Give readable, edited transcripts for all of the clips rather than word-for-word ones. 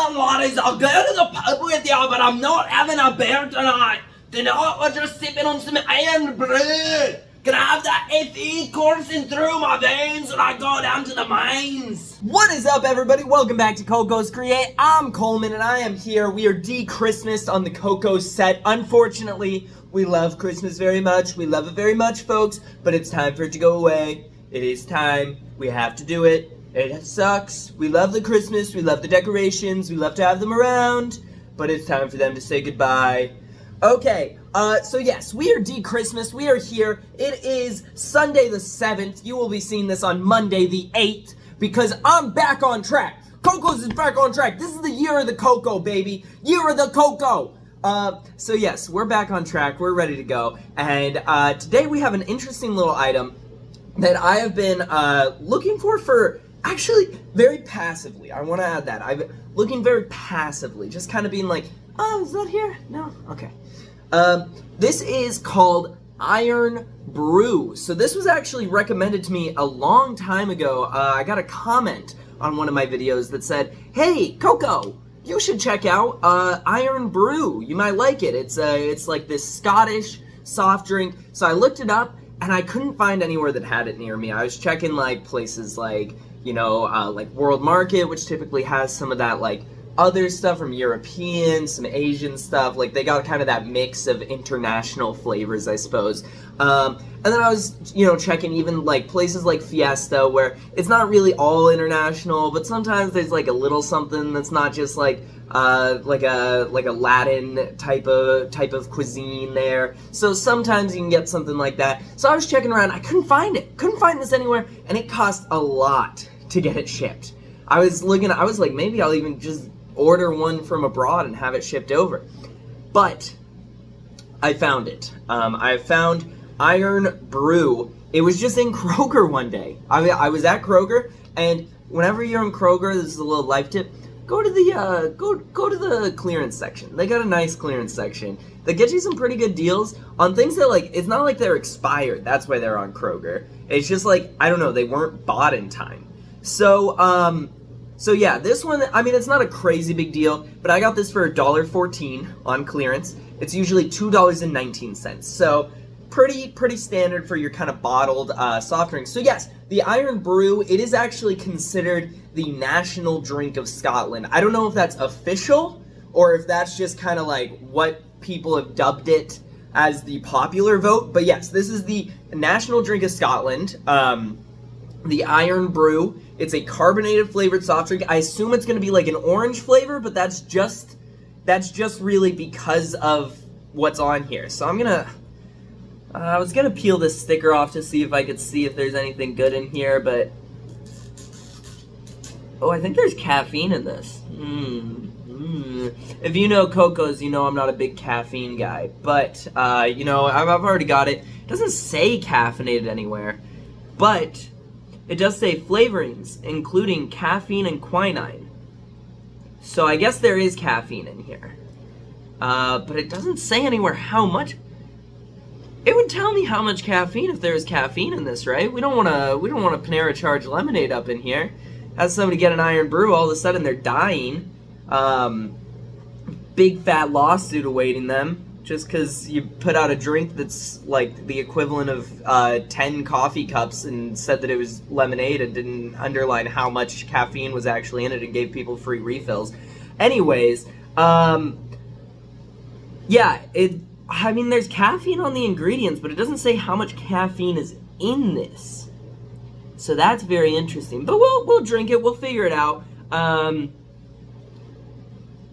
on, laddies, I'll go to the pub with you, but I'm not having a beer tonight. Tonight we're just sipping on some Irn-Bru. Gonna have that FE coursing through my veins when I go down to the mines. What is up, everybody? Welcome back to Coco's Create. I'm Coleman, and I am here. We are de-Christmased on the Coco set. Unfortunately, we love Christmas very much. We love it very much, folks, but it's time for it to go away. It is time. We have to do it. It sucks. We love the Christmas. We love the decorations. We love to have them around, but it's time for them to say goodbye. Okay, so yes, we are de-Christmas. We are here. It is Sunday the 7th. You will be seeing this on Monday the 8th because I'm back on track. Coco's is back on track. This is the year of the Coco, baby. Year of the Coco. So yes, we're back on track. We're ready to go. And today we have an interesting little item that I have been looking for actually very passively. I want to add that. I've been looking very passively, just kind of being like, oh, is that here? No? Okay. This is called Irn-Bru. So this was actually recommended to me a long time ago. I got a comment on one of my videos that said, hey, Coco, you should check out Irn-Bru. You might like it. It's like this Scottish soft drink. So I looked it up, and I couldn't find anywhere that had it near me. I was checking like places like, you know, like World Market, which typically has some of that like other stuff from European, some Asian stuff. Like they got kind of that mix of international flavors, I suppose. And then I was, you know, checking even like places like Fiesta, where it's not really all international, but sometimes there's like a little something that's not just like a Latin type of cuisine there. So sometimes you can get something like that. So I was checking around. I couldn't find it. Couldn't find this anywhere, and it cost a lot to get it shipped. I was like, maybe I'll even just order one from abroad and have it shipped over. But I found it. I found Irn-Bru. It was just in Kroger one day. I was at Kroger, and whenever you're in Kroger, this is a little life tip, go to the clearance section. They got a nice clearance section that gets you some pretty good deals on things that, like, it's not like they're expired. That's why they're on Kroger. It's just like, I don't know, they weren't bought in time. So yeah, this one, I mean, it's not a crazy big deal, but I got this for $1.14 on clearance. It's usually $2.19. So pretty standard for your kind of bottled soft drinks. So yes, the Irn-Bru, it is actually considered the national drink of Scotland. I don't know if that's official or if that's just kind of like what people have dubbed it as the popular vote. But yes, this is the national drink of Scotland. The Irn-Bru. It's a carbonated flavored soft drink. I assume it's going to be like an orange flavor, but that's just really because of what's on here. So I'm gonna, I was gonna peel this sticker off to see if I could see if there's anything good in here, but oh, I think there's caffeine in this. If you know Coco's, you know I'm not a big caffeine guy, but you know, I've already got it. It doesn't say caffeinated anywhere, but it does say flavorings, including caffeine and quinine. So I guess there is caffeine in here. But it doesn't say anywhere how much. It would tell me how much caffeine if there was caffeine in this, right? We don't want to Panera Charge lemonade up in here. Have somebody get an Irn-Bru, all of a sudden they're dying. Big fat lawsuit awaiting them. Just because you put out a drink that's like the equivalent of 10 coffee cups and said that it was lemonade and didn't underline how much caffeine was actually in it and gave people free refills. Anyways, yeah, I mean, there's caffeine on the ingredients, but it doesn't say how much caffeine is in this. So that's very interesting. But we'll drink it. We'll figure it out.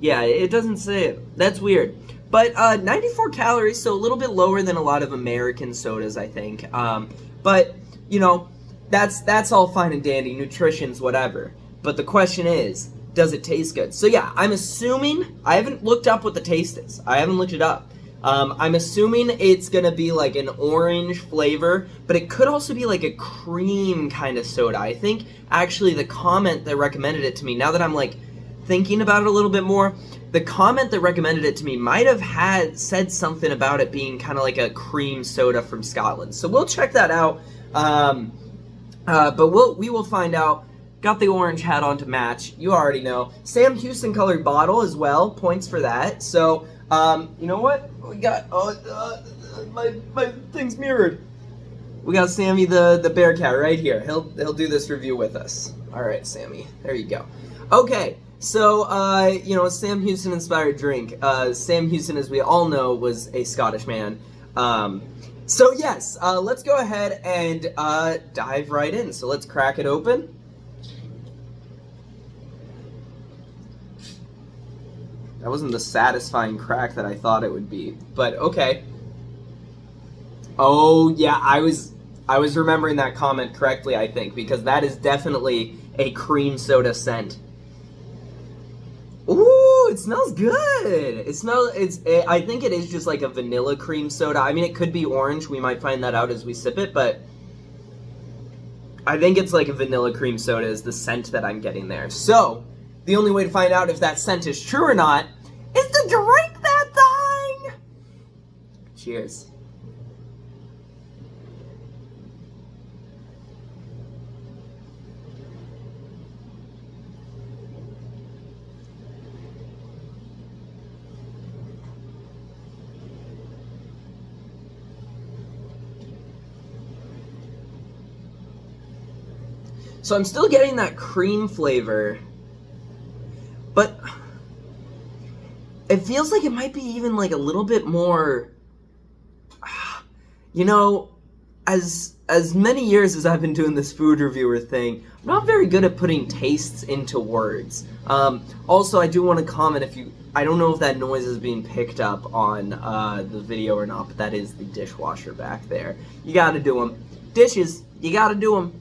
Yeah, it doesn't say it. That's weird. But 94 calories, so a little bit lower than a lot of American sodas, I think. But, you know, that's all fine and dandy. Nutrition's whatever. But the question is, does it taste good? So yeah, I'm assuming, I haven't looked up what the taste is. I haven't looked it up. I'm assuming it's going to be like an orange flavor, but it could also be like a cream kind of soda. I think actually the comment that recommended it to me, now that I'm like thinking about it a little bit more, the comment that recommended it to me might have said something about it being kind of like a cream soda from Scotland. So we'll check that out. But we will find out Got the orange hat on to match. You already know. Sam Houston colored bottle as well. Points for that. So, you know what? We got, my thing's mirrored. We got Sammy the bear cat right here. He'll do this review with us. All right, Sammy. There you go. Okay. So, you know, Sam Houston inspired drink. Sam Houston, as we all know, was a Scottish man. So yes, let's go ahead and dive right in. So let's crack it open. That wasn't the satisfying crack that I thought it would be, but okay. Oh yeah, I was remembering that comment correctly, I think, because that is definitely a cream soda scent. Ooh, it smells good. I think it is just like a vanilla cream soda. I mean, it could be orange. We might find that out as we sip it, but I think it's like a vanilla cream soda is the scent that I'm getting there. So, the only way to find out if that scent is true or not is to drink that thing. Cheers. So I'm still getting that cream flavor, but it feels like it might be even like a little bit more, you know, as many years as I've been doing this food reviewer thing, I'm not very good at putting tastes into words. Also, I do want to comment I don't know if that noise is being picked up on the video or not, but that is the dishwasher back there. You gotta do them. Dishes, you gotta do them.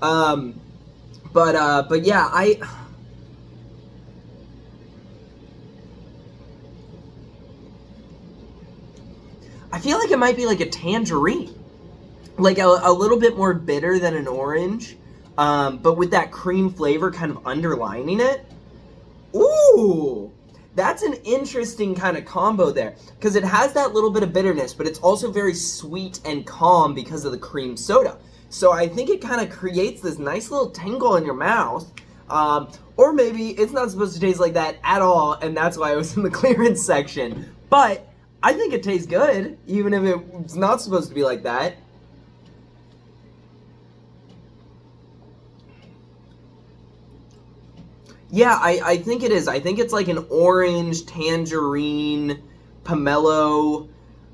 But yeah, I feel like it might be like a tangerine. Like a little bit more bitter than an orange, but with that cream flavor kind of underlining it. Ooh! That's an interesting kind of combo there, because it has that little bit of bitterness, but it's also very sweet and calm because of the cream soda. So I think it kind of creates this nice little tingle in your mouth. Or maybe it's not supposed to taste like that at all, and that's why it was in the clearance section. But I think it tastes good, even if it's not supposed to be like that. Yeah, I think it is. I think it's like an orange, tangerine, pomelo,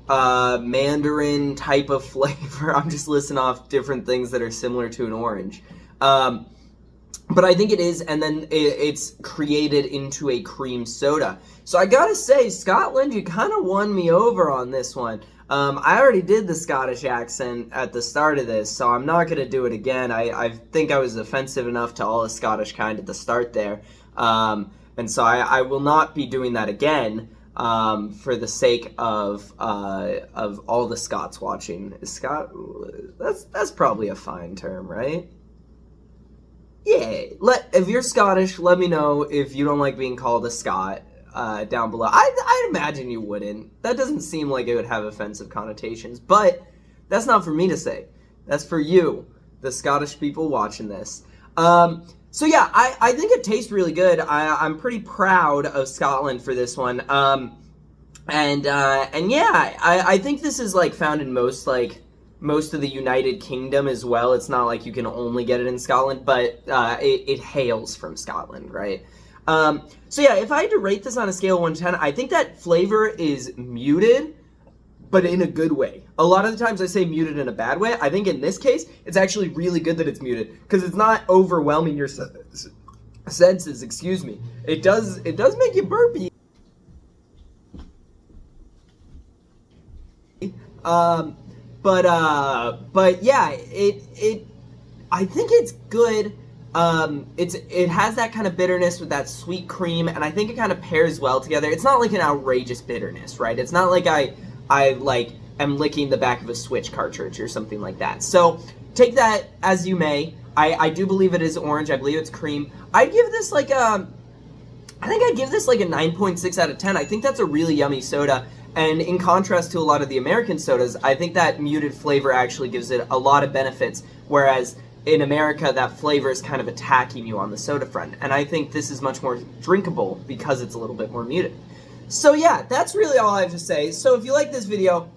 mandarin type of flavor. I'm just listing off different things that are similar to an orange. But I think it is, and then it's created into a cream soda. So I gotta say, Scotland, you kind of won me over on this one. I already did the Scottish accent at the start of this, so I'm not gonna do it again. I think I was offensive enough to all the Scottish kind at the start there. And so I will not be doing that again. For the sake of all the Scots watching. That's probably a fine term, right? Yeah. If you're Scottish, let me know if you don't like being called a Scot down below. I'd imagine you wouldn't. That doesn't seem like it would have offensive connotations, but that's not for me to say. That's for you, the Scottish people watching this. So yeah, I think it tastes really good. I'm pretty proud of Scotland for this one. And yeah, I think this is like found in most of the United Kingdom as well. It's not like you can only get it in Scotland, but it hails from Scotland, right? So yeah, if I had to rate this on a scale of 1 to 10, I think that flavor is muted, but in a good way. A lot of the times I say muted in a bad way. I think in this case, it's actually really good that it's muted, because it's not overwhelming your senses, excuse me. It does make you burpy. But yeah, I think it's good. It has that kind of bitterness with that sweet cream, and I think it kind of pairs well together. It's not like an outrageous bitterness, right? It's not like I like am licking the back of a Switch cartridge or something like that. So take that as you may. I do believe it is orange. I believe it's cream. I'd give this like a 9.6 out of 10. I think that's a really yummy soda. And in contrast to a lot of the American sodas, I think that muted flavor actually gives it a lot of benefits. Whereas in America, that flavor is kind of attacking you on the soda front. And I think this is much more drinkable because it's a little bit more muted. So yeah, that's really all I have to say. So if you like this video,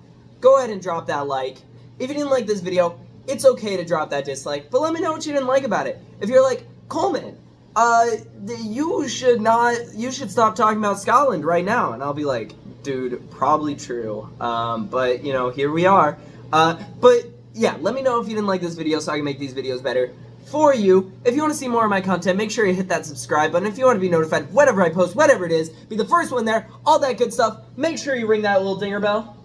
go ahead and drop that like. If you didn't like this video, it's okay to drop that dislike, but let me know what you didn't like about it. If you're like, Coleman, you should stop talking about Scotland right now. And I'll be like, dude, probably true. But you know, here we are. But yeah, let me know if you didn't like this video so I can make these videos better for you. If you want to see more of my content, make sure you hit that subscribe button. If you want to be notified whenever I post, whatever it is, be the first one there, all that good stuff. Make sure you ring that little dinger bell.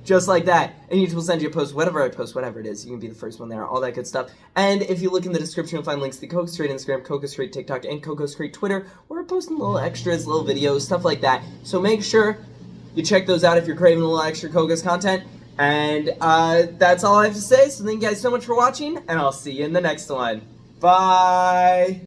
Just like that. And YouTube will send you a post, whatever I post, whatever it is. You can be the first one there, all that good stuff. And if you look in the description, you'll find links to Coco Street Instagram, Coco Street TikTok, and Coco Street Twitter, where we're posting little extras, little videos, stuff like that. So make sure you check those out if you're craving a little extra Coco's content. And that's all I have to say. So thank you guys so much for watching, and I'll see you in the next one. Bye!